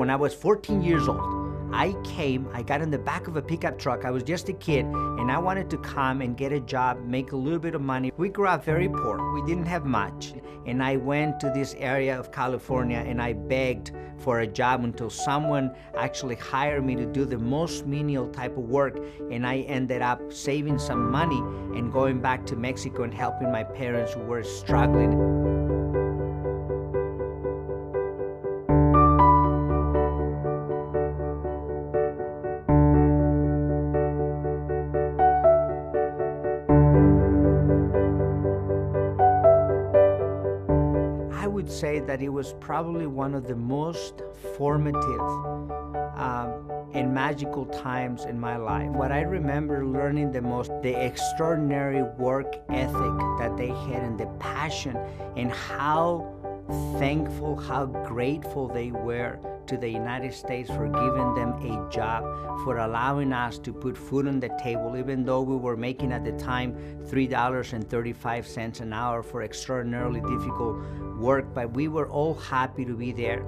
when I was 14 years old, I got in the back of a pickup truck. I was just a kid, and I wanted to come and get a job, make a little bit of money. We grew up very poor. We didn't have much. And I went to this area of California, and I begged for a job until someone actually hired me to do the most menial type of work. And I ended up saving some money and going back to Mexico and helping my parents who were struggling. Say that it was probably one of the most formative and magical times in my life. What I remember learning the most, the extraordinary work ethic that they had and the passion, and how thankful, how grateful they were to the United States for giving them a job, for allowing us to put food on the table, even though we were making at the time $3.35 an hour for extraordinarily difficult work, but we were all happy to be there.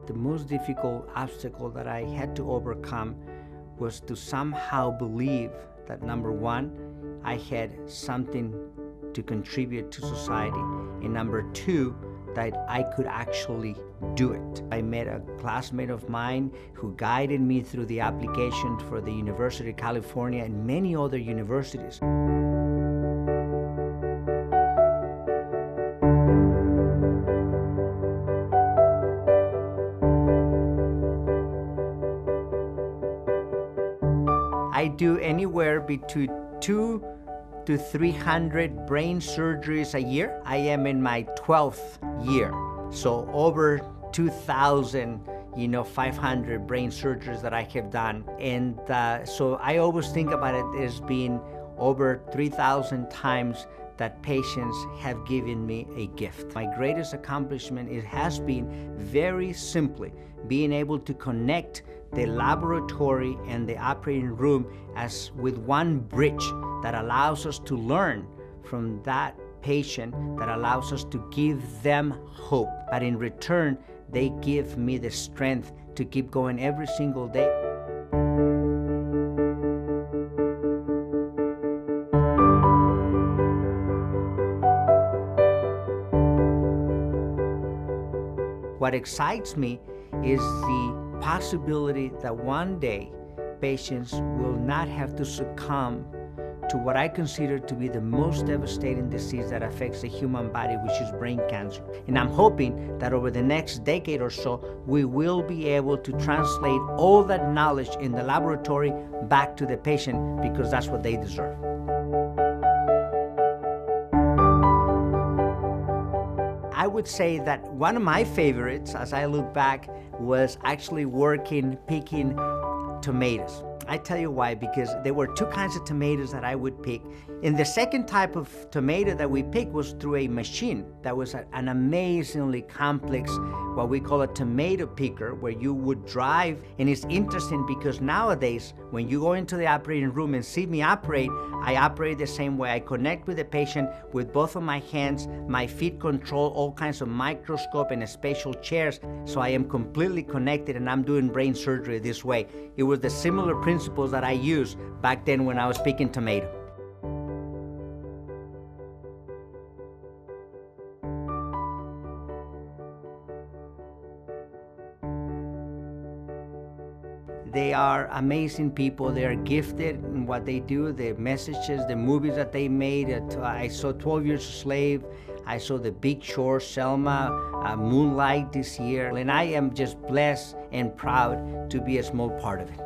The most difficult obstacle that I had to overcome was to somehow believe that, number one, I had something to contribute to society, and number two, that I could actually do it. I met a classmate of mine who guided me through the application for the University of California and many other universities. I do anywhere between 200 to 300 brain surgeries a year. I am in my 12th year, so over 2,000, 500 brain surgeries that I have done. And so I always think about it as being over 3,000 times that patients have given me a gift. My greatest accomplishment, it has been very simply being able to connect the laboratory and the operating room as with one bridge that allows us to learn from that patient, that allows us to give them hope. But in return, they give me the strength to keep going every single day. What excites me is the possibility that one day patients will not have to succumb to what I consider to be the most devastating disease that affects the human body, which is brain cancer. And I'm hoping that over the next decade or so, we will be able to translate all that knowledge in the laboratory back to the patient, because that's what they deserve. I would say that one of my favorites, as I look back, was actually picking tomatoes. I tell you why, because there were two kinds of tomatoes that I would pick. And the second type of tomato that we picked was through a machine that was an amazingly complex, what we call a tomato picker, where you would drive. And it's interesting because nowadays, when you go into the operating room and see me operate, I operate the same way. I connect with the patient with both of my hands. My feet control all kinds of microscope and spatial chairs. So I am completely connected, and I'm doing brain surgery this way. It was the similar principles that I used back then when I was picking tomato. They are amazing people. They are gifted in what they do, the messages, the movies that they made. I saw 12 Years a Slave. I saw The Big Short, Selma, Moonlight this year. And I am just blessed and proud to be a small part of it.